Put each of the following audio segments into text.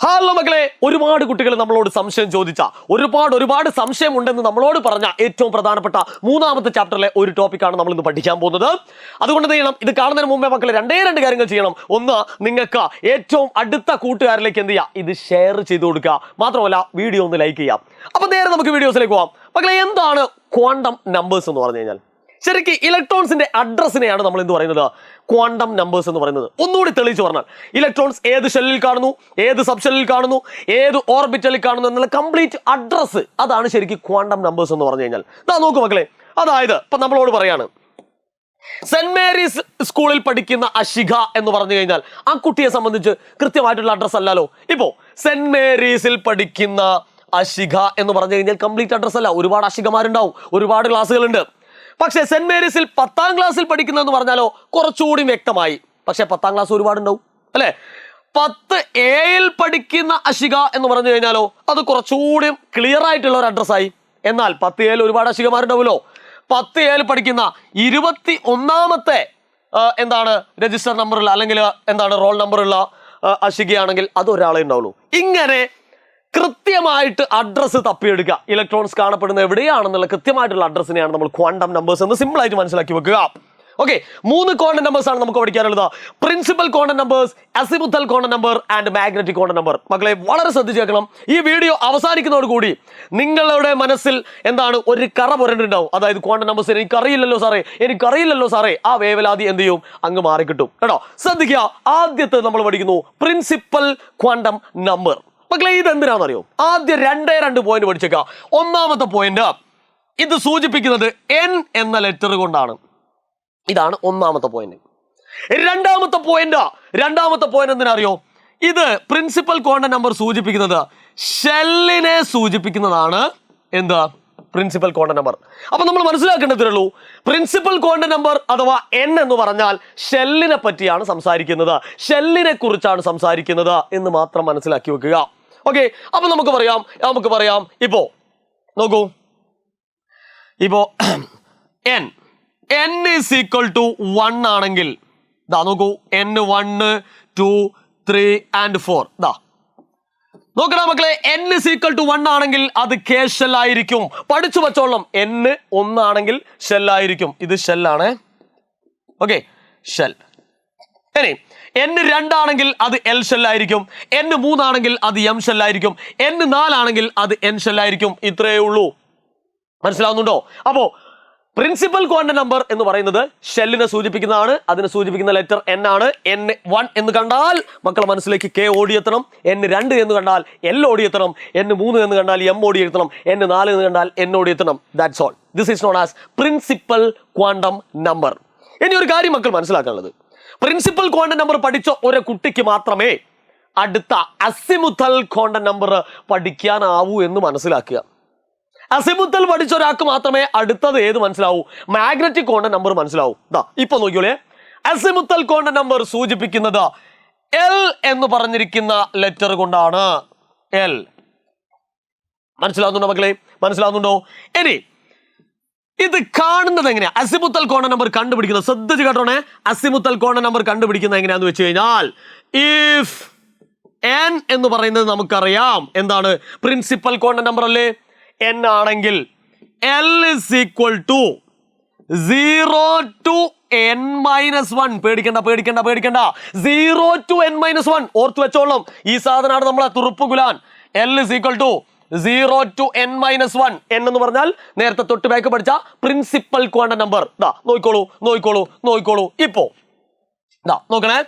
Hello മക്കളെ, ഒരുപാട് കുട്ടികൾ നമ്മളോട് സംശയം ചോദിച്ച ഒരുപാട് സംശയം ഉണ്ടെന്ന് നമ്മളോട് പറഞ്ഞ ഏറ്റവും പ്രധാനപ്പെട്ട മൂന്നാമത്തെ ചാപ്റ്ററിലെ ഒരു ടോപ്പിക്കാണ് നമ്മൾ ഇന്ന് പഠിക്കാൻ പോകുന്നത്. അതുകൊണ്ട് ചെയ്യണം, ഇത് കാണുന്നതിന് മുമ്പേ മക്കളെ രണ്ട് കാര്യങ്ങൾ ചെയ്യണം. ഒന്ന്, നിങ്ങൾക്ക് ഏറ്റവും അടുത്ത കൂട്ടുകാരിലേക്ക് എന്ത് ചെയ്യുക, ഇത് ഷെയർ ചെയ്ത് കൊടുക്കുക. മാത്രമല്ല വീഡിയോ ഒന്ന് ലൈക്ക് ചെയ്യാം. അപ്പൊ നേരെ നമുക്ക് വീഡിയോസിലേക്ക് പോവാം. മക്കളെ, എന്താണ് ക്വാണ്ടം നമ്പേഴ്സ് എന്ന് പറഞ്ഞു കഴിഞ്ഞാൽ? ശരിക്കും ഇലക്ട്രോൺസിന്റെ അഡ്രസ്സിനെയാണ് നമ്മൾ എന്ത് പറയുന്നത്, ക്വാണ്ടം നമ്പേഴ്സ് എന്ന് പറയുന്നത്. ഒന്നുകൂടി തെളിയിച്ചു പറഞ്ഞാൽ, ഇലക്ട്രോൺസ് ഏത് ഷെല്ലിൽ കാണുന്നു, ഏത് സബ് ഷെല്ലിൽ കാണുന്നു, ഏത് ഓർബിറ്റലിൽ കാണുന്നു എന്നുള്ള കംപ്ലീറ്റ് അഡ്രസ്സ്, അതാണ് ശരിക്കും ക്വാണ്ടം നമ്പേഴ്സ് എന്ന് പറഞ്ഞു കഴിഞ്ഞാൽ. ഇതാ നോക്കൂ മക്കളെ, അതായത് ഇപ്പൊ നമ്മളോട് പറയാണ്, സെന്റ് മേരീസ് സ്കൂളിൽ പഠിക്കുന്ന അഷിക എന്ന് പറഞ്ഞു കഴിഞ്ഞാൽ ആ കുട്ടിയെ സംബന്ധിച്ച് കൃത്യമായിട്ടുള്ള അഡ്രസ് അല്ലല്ലോ. ഇപ്പോ സെന്റ് മേരീസിൽ പഠിക്കുന്ന അഷിക എന്ന് പറഞ്ഞു കഴിഞ്ഞാൽ കംപ്ലീറ്റ് അഡ്രസ് അല്ല. ഒരുപാട് അഷികമാരുണ്ടാവും, ഒരുപാട് ക്ലാസ്സുകളുണ്ട്. പക്ഷെ സെന്റ് മേരീസിൽ 10ാം ക്ലാസ്സിൽ പഠിക്കുന്നതെന്ന് പറഞ്ഞാലോ കുറച്ചുകൂടി വ്യക്തമായി. പക്ഷെ 10ാം ക്ലാസ് ഒരുപാടുണ്ടാവും അല്ലെ. 10A പഠിക്കുന്ന അഷിക എന്ന് പറഞ്ഞു കഴിഞ്ഞാലോ അത് കുറച്ചുകൂടി ക്ലിയർ ആയിട്ടുള്ള ഒരു അഡ്രസ്സായി. എന്നാൽ 10A ഒരുപാട് അഷികമാരുണ്ടാവുമല്ലോ. 10A പഠിക്കുന്ന 21ാമത്തെ എന്താണ് രജിസ്റ്റർ നമ്പറുള്ള അല്ലെങ്കിൽ എന്താണ് റോൾ നമ്പറുള്ള അഷികയാണെങ്കിൽ അത് ഒരാളെ ഉണ്ടാവുള്ളൂ. ഇങ്ങനെ കൃത്യമായിട്ട് അഡ്രസ്സ് തപ്പിയെടുക്കുക. ഇലക്ട്രോൺസ് കാണപ്പെടുന്ന എവിടെയാണെന്നുള്ള കൃത്യമായിട്ടുള്ള അഡ്രസ്സിനെയാണ് നമ്മൾ ക്വാണ്ടം നമ്പേഴ്സ് എന്ന് സിമ്പിൾ ആയിട്ട് മനസ്സിലാക്കി വെക്കുക. ഓക്കെ, 3 ക്വാണ്ടം നമ്പേഴ്സ് ആണ് നമുക്ക് പഠിക്കാനുള്ളത്. Principal quantum numbers, azimuthal quantum number and magnetic quantum number. മക്കളെ വളരെ ശ്രദ്ധിച്ചു കേൾക്കണം. ഈ വീഡിയോ അവസാനിക്കുന്നതോടുകൂടി നിങ്ങളുടെ മനസ്സിൽ എന്താണ് ഒരു കറ പുരണ്ടുണ്ടാവും. അതായത് ക്വാണ്ടം നമ്പേഴ്സ് എനിക്കറിയില്ലല്ലോ സാറേ, ആ വേവലാതി എന്ത് ചെയ്യും, അങ്ങ് മാറിക്കിട്ടും കേട്ടോ. ശ്രദ്ധിക്കുക, ആദ്യത്തെ നമ്മൾ പഠിക്കുന്നു പ്രിൻസിപ്പൽ ക്വാണ്ടം നമ്പർ. മക്കളെ ഇത് എന്തിനാണെന്നറിയോ? ആദ്യം 2 പോയിന്റ് പഠിച്ചേക്കാം. ഒന്നാമത്തെ പോയിന്റ്, ഇത് സൂചിപ്പിക്കുന്നത് N എന്ന ലെറ്റർ കൊണ്ടാണ്. ഇതാണ് ഒന്നാമത്തെ പോയിന്റ്. രണ്ടാമത്തെ പോയിന്റ് എന്തിനറിയോ? ഇത് പ്രിൻസിപ്പൽ ക്വാണ്ടം നമ്പർ സൂചിപ്പിക്കുന്നത് ഷെല്ലിനെ സൂചിപ്പിക്കുന്നതാണ്. എന്താ പ്രിൻസിപ്പൽ ക്വാണ്ടം നമ്പർ? അപ്പൊ നമ്മൾ മനസ്സിലാക്കേണ്ടതുള്ളൂ, പ്രിൻസിപ്പൽ ക്വാണ്ടം നമ്പർ അഥവാ N എന്ന് പറഞ്ഞാൽ ഷെല്ലിനെ പറ്റിയാണ് സംസാരിക്കുന്നത്, ഷെല്ലിനെ കുറിച്ചാണ് സംസാരിക്കുന്നത് എന്ന് മാത്രം മനസ്സിലാക്കി വെക്കുക. ഓക്കെ, അപ്പൊ നമുക്ക് പറയാം ഇപ്പോ നോക്കൂ, ഇപ്പോ n is equal to 1 ആണെങ്കിൽ ദാ നോക്കൂ, n 1 2 3 and 4 ദാ നോക്കണ മക്കളെ, n is equal to 1 ആണെങ്കിൽ അത് K ഷെൽ ആയിരിക്കും. പഠിച്ചു വച്ചോളം, n 1 ആണെങ്കിൽ ഷെൽ ആയിരിക്കും. ഇത് ഷെല്ലാണ്. Okay, shell. ഇനി n 2 ആണെങ്കിൽ അത് L ഷെൽ ആയിരിക്കും. n 3 ആണെങ്കിൽ അത് M ഷെൽ ആയിരിക്കും. n 4 ആണെങ്കിൽ അത് N ഷെൽ ആയിരിക്കും. ഇത്രയേ ഉള്ളൂ. മനസ്സിലാവുന്നുണ്ടോ? അപ്പോ പ്രിൻസിപ്പൽ ക്വാണ്ടം നമ്പർ എന്ന് പറയുന്നത് ഷെല്ലിനെ സൂചിപ്പിക്കുന്നതാണ്. അതിനെ സൂചിപ്പിക്കുന്ന ലെറ്റർ N ആണ്. n 1 എന്ന് കണ്ടാൽ മക്കളെ മനസ്സിലേക്ക് K ഓടിയെത്തണം. n 2 എന്ന് കണ്ടാൽ L ഓടിയെത്തണം. n 3 എന്ന് കണ്ടാൽ M ഓടിയെത്തണം. n 4 എന്ന് കണ്ടാൽ N ഓടിയെത്തണം. That's all. This is known as principal quantum number. ഇനി ഒരു കാര്യം മക്കൾ മനസ്സിലാക്കാനുള്ളത്, പ്രിൻസിപ്പൽ ക്വാണ്ടം നമ്പർ പഠിച്ച ഒരു കുട്ടിക്ക് മാത്രമേ അടുത്ത അസിമുത്തൽ ക്വാണ്ടം നമ്പർ പഠിക്കാനാവൂ എന്ന് മനസ്സിലാക്കുക. അസിമുത്തൽ പഠിച്ച ഒരാൾക്ക് മാത്രമേ അടുത്തത് ഏത് മനസ്സിലാവൂ, മാഗ്നറ്റിക് ക്വാണ്ടം നമ്പർ മനസ്സിലാവൂ. ഇപ്പൊ നോക്കിയോളെ, അസിമുത്തൽ ക്വാണ്ടം നമ്പർ സൂചിപ്പിക്കുന്നത് L എന്ന് പറഞ്ഞിരിക്കുന്ന ലെറ്റർ കൊണ്ടാണ്. L. മനസ്സിലാവുന്നുണ്ടോ മക്കളെ? മനസ്സിലാവുന്നുണ്ടോ? ഇനി ഇത് കാണുന്നത് എങ്ങനെയാ? അസിമുത്തൽ ക്വാണ്ടം നമ്പർ കണ്ടുപിടിക്കുന്നത് ശ്രദ്ധിച്ച് കേട്ടോണേ. അസിമുത്തൽ ക്വാണ്ടം നമ്പർ കണ്ടുപിടിക്കുന്നത് എങ്ങനെയാന്ന് വെച്ച് കഴിഞ്ഞാൽ, ഇഫ് n എന്ന് പറയുന്നത് നമുക്കറിയാം എന്താണ്, പ്രിൻസിപ്പൽ ക്വാണ്ടം നമ്പർ അല്ലേ. n ആണെങ്കിൽ L is equal to 0 to n minus 1. പേടിക്കണ്ട 0 to n minus 1 ഓർത്ത് വെച്ചോളാം. ഈ സാധനമാണ് നമ്മളെ തുറുപ്പ് gulab. L is equal to 0 to n minus 1. n എന്ന് പറഞ്ഞാൽ നേരത്തെ തൊട്ട് ബാക്ക് പഠിച്ച പ്രിൻസിപ്പൽ ക്വാണ്ടം നമ്പർ. നോയിക്കോളൂ. ഇപ്പോ നോക്കണേ,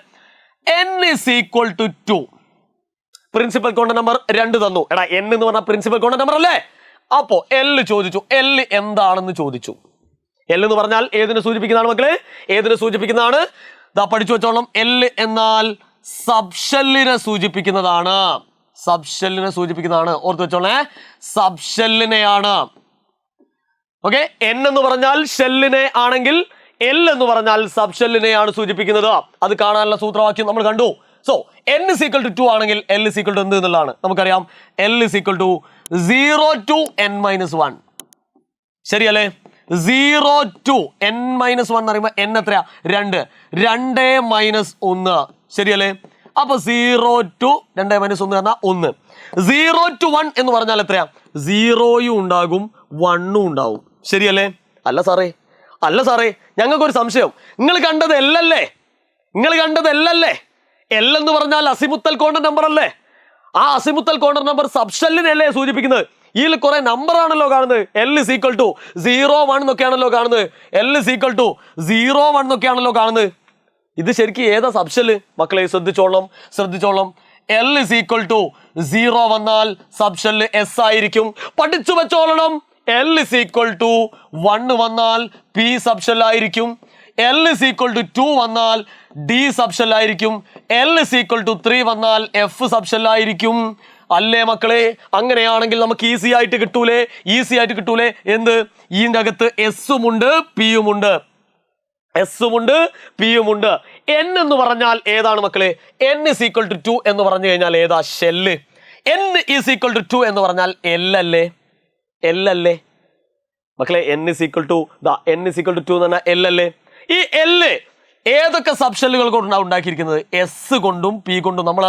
n is equal to 2. Principal quantum number 2 തന്നു. എടാ n എന്ന് പറഞ്ഞ പ്രിൻസിപ്പൽ ക്വാണ്ടം നമ്പർ അല്ലേ. അപ്പോ L ചോദിച്ചു. L എന്താണെന്ന് ചോദിച്ചു. L എന്ന് പറഞ്ഞാൽ ഏതിനെ സൂചിപ്പിക്കുന്നതാണ് മക്കളെ? ഏതിനെ സൂചിപ്പിക്കുന്നതാണ്? പഠിച്ചു വെച്ചോളാം. L എന്നാൽ സബ്ഷെല്ലിനെ സൂചിപ്പിക്കുന്നതാണ്. ഓർത്ത് വെച്ചോളേ, സബ്ഷെല്ലിനെയാണ്. ഓക്കെ, n എന്ന് പറഞ്ഞാൽ ഷെല്ലിനെ ആണെങ്കിൽ L എന്ന് പറഞ്ഞാൽ സബ്ഷെല്ലിനെയാണ് സൂചിപ്പിക്കുന്നത്. അത് കാണാനുള്ള സൂത്രവാക്യം നമ്മൾ കണ്ടു. So n is equal to 2 ആണെങ്കിൽ L is equal to എന്ത് എന്നുള്ളതാണ് നമുക്കറിയാം. L is equal to 0 to n minus 1. ശരിയല്ലേ? 0 to n minus 1 എന്ന് പറയുമ്പോൾ n എത്രയാ? 2 2 - 1. ശരിയല്ലേ? അപ്പൊ 0 to 2 - 1 പറഞ്ഞാൽ 1. 0 to 1 എന്ന് പറഞ്ഞാൽ എത്രയാ? 0 ഉണ്ടാകും 1 ഉണ്ടാവും. ശരിയല്ലേ? അല്ല സാറേ ഞങ്ങൾക്കൊരു സംശയം. നിങ്ങൾ കണ്ടത് എല്ലല്ലേ? എൽ എന്ന് പറഞ്ഞാൽ അസിമുത്തൽ കോണ്ടർ നമ്പർ അല്ലേ? ആ അസിമുത്തൽ കോണ്ടർ നമ്പർ സബ്ഷെല്ലിനല്ലേ സൂചിപ്പിക്കുന്നത്? ഇതിൽ കുറെ നമ്പർ ആണല്ലോ കാണുന്നത്. L is equal to 0, 1 എന്നൊക്കെയാണല്ലോ കാണുന്നത്. L is equal to 0, 1 എന്നൊക്കെയാണല്ലോ കാണുന്നത്. ഇത് ശരിക്കും ഏതാ സബ്ഷെല്ല്? മക്കളെ ശ്രദ്ധിച്ചോളം. L is equal to 0 വന്നാൽ സബ്ഷെല്ല് S ആയിരിക്കും. പഠിച്ചു വെച്ചോളണം. L is equal to 1 വന്നാൽ P സബ്ഷെല്ല് ആയിരിക്കും. L is equal to 2 വന്നാൽ D സബ്ഷെല്ല് ആയിരിക്കും. L is equal to 3 വന്നാൽ F സബ്ഷെല്ല് ആയിരിക്കും. അല്ലേ മക്കളെ? അങ്ങനെയാണെങ്കിൽ നമുക്ക് ഈസി ആയിട്ട് കിട്ടൂലേ? എന്ത്? ഇതിൻ്റെ അകത്ത് എസ്സും ഉണ്ട് പിയും ഉണ്ട്. N എന്ന് പറഞ്ഞാൽ ഏതാണ് മക്കളെ? N is equal to 2 എന്ന് പറഞ്ഞു കഴിഞ്ഞാൽ ഏതാ? Shell. N is equal to 2 എന്ന് പറഞ്ഞാൽ L അല്ലേ മക്കളെ? N is equal to 2 എന്ന് പറഞ്ഞാൽ L അല്ലേ? ഈ L ഏതൊക്കെ സബ്ഷെല്ലുകൾ കൊണ്ടാണ് ഉണ്ടാക്കിയിരിക്കുന്നത്? എസ് കൊണ്ടും പി കൊണ്ടും. നമ്മൾ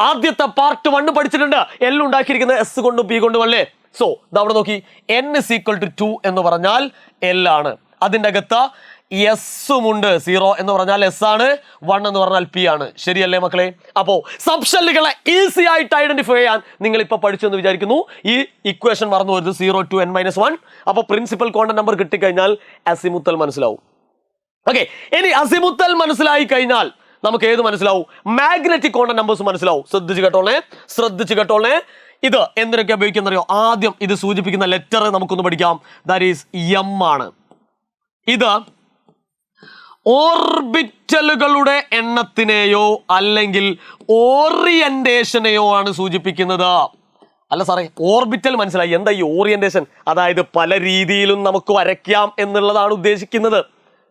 ആദ്യത്തെ പാർട്ട് 1 പഠിച്ചിട്ടുണ്ട്. L ഉണ്ടാക്കിയിരിക്കുന്നത് എസ് കൊണ്ടും പി കൊണ്ടും അല്ലേ? സോ അവിടെ നോക്കി, N is equal to 2 എന്ന് പറഞ്ഞാൽ L ആണ്. അതിൻ്റെ അകത്ത് എസ്സും ഉണ്ട്. 0 എന്ന് പറഞ്ഞാൽ S ആണ്, 1 എന്ന് പറഞ്ഞാൽ P ആണ്. ശരിയല്ലേ മക്കളെ? അപ്പോ സബ്ഷെല്ലുകളെ ഈസി ആയിട്ട് ഐഡന്റിഫൈ ചെയ്യാൻ നിങ്ങൾ ഇപ്പൊ പഠിച്ചെന്ന് വിചാരിക്കുന്നു. ഈ ഇക്വേഷൻ മറന്നു വരുന്നത് 0 to n - 1. അപ്പൊ പ്രിൻസിപ്പൽ കോണ്ടർ നമ്പർ കിട്ടിക്കഴിഞ്ഞാൽ അസിമുത്തൽ മനസ്സിലാവും. ഓക്കെ, ഇനി അസിമുത്തൽ മനസ്സിലായി കഴിഞ്ഞാൽ നമുക്ക് ഏത് മനസ്സിലാവും? മാഗ്നറ്റിക് കോണ്ടർ നമ്പേഴ്സ് മനസ്സിലാവും. ശ്രദ്ധിച്ച് കേട്ടോളേ. ഇത് എന്തിനൊക്കെ ഉപയോഗിക്കുന്നറിയോ? ആദ്യം ഇത് സൂചിപ്പിക്കുന്ന ലെറ്റർ നമുക്കൊന്ന് പഠിക്കാം. ദാറ്റ് ഈസ് M ആണ്. ഇത് ഓർബിറ്റലുകളുടെ എണ്ണത്തിനെയോ അല്ലെങ്കിൽ ഓറിയന്റേഷനെയോ ആണ് സൂചിപ്പിക്കുന്നത്. അല്ല സാറേ, ഓർബിറ്റൽ മനസ്സിലായി. എന്താ ഈ ഓറിയന്റേഷൻ? അതായത് പല രീതിയിലും നമുക്ക് വരയ്ക്കാം എന്നുള്ളതാണ് ഉദ്ദേശിക്കുന്നത്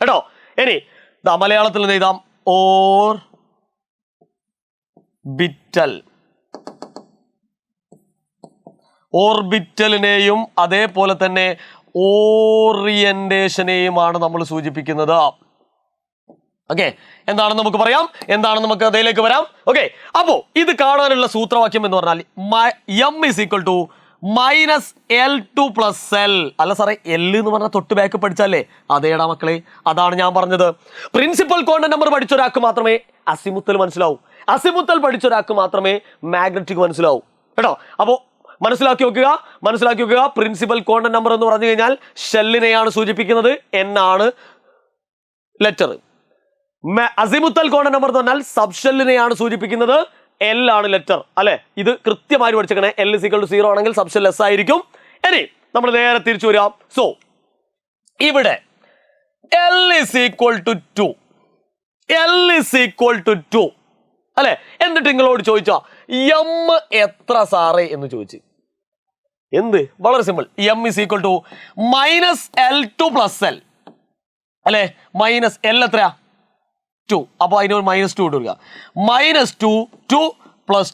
കേട്ടോ. ഇനി മലയാളത്തിൽ നിന്ന് എഴുതാം. ഓർബിറ്റലിനെയും അതേപോലെ തന്നെ ഓറിയന്റേഷനെയുമാണ് നമ്മൾ സൂചിപ്പിക്കുന്നത്. ഓക്കെ, എന്താണെന്ന് നമുക്ക് പറയാം. നമുക്ക് അതിലേക്ക് വരാം. ഓക്കെ, അപ്പോ ഇത് കാണാനുള്ള സൂത്രവാക്യം എന്ന് പറഞ്ഞാൽ M is equal to -L2 + L. അല്ല സാറേ, L എന്ന് പറഞ്ഞാൽ തൊട്ട് ബാക്ക് പഠിച്ചല്ലേ? അതേടാ മക്കളെ, അതാണ് ഞാൻ പറഞ്ഞത്. പ്രിൻസിപ്പൽ കോണ്ടർ നമ്പർ പഠിച്ച ഒരാൾക്ക് മാത്രമേ അസിമുത്തൽ മനസ്സിലാവൂ. അസിമുത്തൽ പഠിച്ച ഒരാൾക്ക് മാത്രമേ മാഗ്നറ്റിക് മനസ്സിലാവൂ കേട്ടോ. അപ്പോ മനസ്സിലാക്കി വെക്കുക. പ്രിൻസിപ്പൽ കോണ്ടർ നമ്പർ എന്ന് പറഞ്ഞു കഴിഞ്ഞാൽ ഷെല്ലിനെയാണ് സൂചിപ്പിക്കുന്നത്. N ആണ് ലെറ്റർ. അസിമുത്തൽ കോണ്ടർ നമ്പർ എന്ന് പറഞ്ഞാൽ സബ്ഷെല്ലിനെയാണ് സൂചിപ്പിക്കുന്നത്. L ആണ് ലെറ്റർ അല്ലെ? ഇത് കൃത്യമായി പഠിച്ചേക്കണേ. L is equal to 0 ആണെങ്കിൽ സബ്ഷെൽ S ആയിരിക്കും. ഇനി നമ്മൾ നേരെ തിരിച്ചു വരാം. സോ ഇവിടെ L is equal to 2 അല്ലെ? എന്നിട്ട് നിങ്ങളോട് ചോദിച്ചാ M എത്ര സാറേ എന്ന് ചോദിച്ചു. എന്ത്? വളരെ simple. M is equal to -L2 + L അല്ലെ? -L എത്രയാ? 2. അപ്പൊ അതിന് ഒരു -2 ഇടുക. -2 +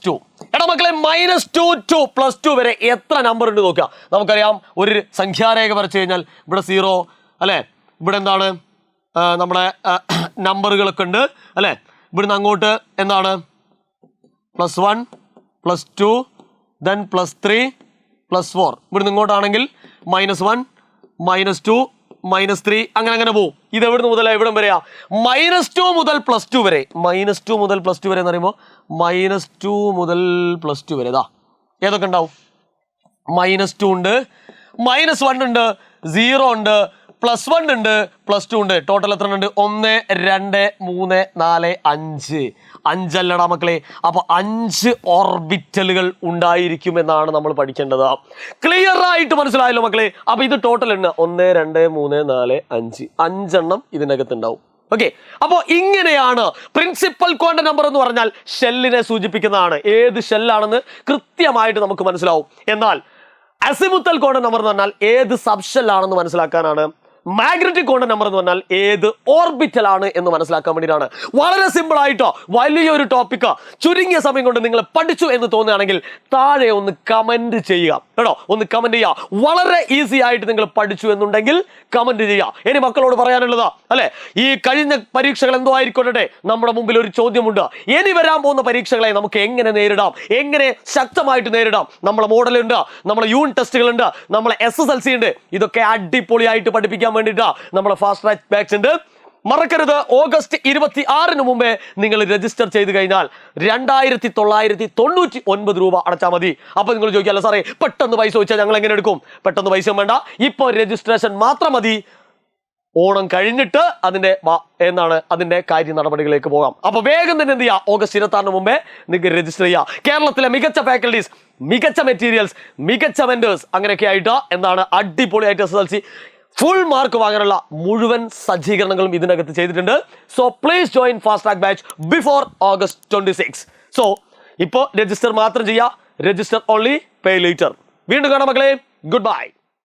2. എടാ മക്കളെ, -2 to +2 വരെ എത്ര നമ്പർ ഉണ്ട് നോക്കുക. നമുക്കറിയാം, ഒരു സംഖ്യാരേഖ വരച്ചു കഴിഞ്ഞാൽ ഇവിടെ 0 അല്ലെ? ഇവിടെ എന്താണ്? നമ്മുടെ നമ്പറുകളൊക്കെ ഉണ്ട് അല്ലെ? ഇവിടുന്ന് അങ്ങോട്ട് എന്താണ്? +1 +2 then +3 +4. ഇവിടുന്ന് ഇങ്ങോട്ടാണെങ്കിൽ -1 -2 -3 അങ്ങനെ പോകും. ഇത് എവിടെ മുതലാ എവിടം വരെയാ? -2 മുതൽ +2 വരെ. -2 മുതൽ +2 വരെ എന്ന് പറയുമ്പോൾ -2 മുതൽ +2 വരെ ഇതാ ഏതൊക്കെ ഉണ്ടാവും? -2 ഉണ്ട്, -1 ഉണ്ട്, 0 ഉണ്ട്, +1 ഉണ്ട്, +2 ഉണ്ട്. ടോട്ടൽ എത്ര ഉണ്ട്? 1 2 3 4 5. 5 അല്ലടാ മക്കളെ. അപ്പൊ 5 ഓർബിറ്റലുകൾ ഉണ്ടായിരിക്കും എന്നാണ് നമ്മൾ പഠിക്കേണ്ടത്. ക്ലിയർ ആയിട്ട് മനസ്സിലായല്ലോ മക്കളെ? അപ്പൊ ഇത് ടോട്ടൽ ഉണ്ട് 1 2 3 4 5. 5 എണ്ണം ഇതിനകത്ത് ഉണ്ടാവും. ഓക്കെ, അപ്പോ ഇങ്ങനെയാണ് പ്രിൻസിപ്പൽ കോണ്ടർ നമ്പർ എന്ന് പറഞ്ഞാൽ ഷെല്ലിനെ സൂചിപ്പിക്കുന്നതാണ്. ഏത് ഷെല്ലാണെന്ന് കൃത്യമായിട്ട് നമുക്ക് മനസ്സിലാവും. എന്നാൽ അസിമുത്തൽ കോണ്ടർ നമ്പർ എന്ന് പറഞ്ഞാൽ ഏത് സബ്ഷെല്ലാണെന്ന് മനസ്സിലാക്കാനാണ് മാഗ്നറ്റിക് കോണ്ടന്റ് നമ്പർ എന്ന് പറഞ്ഞാൽ ഏത് ഓർബിറ്റൽ ആണ് എന്ന് മനസ്സിലാക്കാൻ വേണ്ടിയിട്ടാണ്. വളരെ സിമ്പിൾ ആയിട്ടോ, വലിയൊരു ടോപ്പിക്ക് ചുരുങ്ങിയ സമയം കൊണ്ട് നിങ്ങൾ പഠിച്ചു എന്ന് തോന്നുകയാണെങ്കിൽ താഴെ ഒന്ന് കമന്റ് ചെയ്യുക കേട്ടോ. ഒന്ന് കമന്റ് ചെയ്യുക. വളരെ ഈസി ആയിട്ട് നിങ്ങൾ പഠിച്ചു എന്നുണ്ടെങ്കിൽ കമന്റ് ചെയ്യുക. ഇനി മക്കളോട് പറയാനുള്ളതാ അല്ലെ, ഈ കഴിഞ്ഞ പരീക്ഷകൾ എന്തോ ആയിരിക്കട്ടെ, നമ്മുടെ മുമ്പിൽ ഒരു ചോദ്യമുണ്ട്. ഇനി വരാൻ പോകുന്ന പരീക്ഷകളെ നമുക്ക് എങ്ങനെ നേരിടാം, എങ്ങനെ ശക്തമായിട്ട് നേരിടാം. നമ്മളെ മോഡലുണ്ട്, നമ്മളെ യൂണിറ്റ് ടെസ്റ്റുകളുണ്ട്, നമ്മളെ SSLC ഉണ്ട്. ഇതൊക്കെ അടിപൊളിയായിട്ട് പഠിപ്പിക്കാൻ വേണ്ടിയിട്ടാ നമ്മളെ ഫാസ്റ്റ് ട്രാക്ക് ബാച്ച് ഉണ്ട്. മറക്കരുത്, ഓഗസ്റ്റ് 26 മുമ്പേ നിങ്ങൾ രജിസ്റ്റർ ചെയ്ത് കഴിഞ്ഞാൽ 2999 രൂപ അടച്ചാൽ മതി. അപ്പൊ നിങ്ങൾ ചോദിക്കാമല്ലോ സാറേ പെട്ടെന്ന് പൈസ ചോദിച്ചാൽ ഞങ്ങൾ എങ്ങനെ എടുക്കും? പെട്ടെന്ന് പൈസ വേണ്ട, ഇപ്പൊ രജിസ്ട്രേഷൻ മാത്രം മതി. ഓണം കഴിഞ്ഞിട്ട് അതിന്റെ കാര്യ നടപടികളിലേക്ക് പോകാം. അപ്പൊ വേഗം തന്നെ എന്ത് ചെയ്യുക, ഓഗസ്റ്റ് 26 മുമ്പേ നിങ്ങൾക്ക് രജിസ്റ്റർ ചെയ്യുക. കേരളത്തിലെ മികച്ച ഫാക്കൽറ്റീസ്, മികച്ച മെറ്റീരിയൽസ്, മികച്ച വെൻഡേഴ്സ്, അങ്ങനെയൊക്കെ ആയിട്ട് അടിപൊളിയായിട്ട് SSLC ഫുൾ മാർക്ക് വാങ്ങാനുള്ള മുഴുവൻ സജ്ജീകരണങ്ങളും ഇതിനകത്ത് ചെയ്തിട്ടുണ്ട്. So please join fast track batch before August 26. So ഇപ്പോൾ രജിസ്റ്റർ മാത്രം ചെയ്യുക. Register only, pay later. വീണ്ടും കാണാം മക്കളെ. Good bye.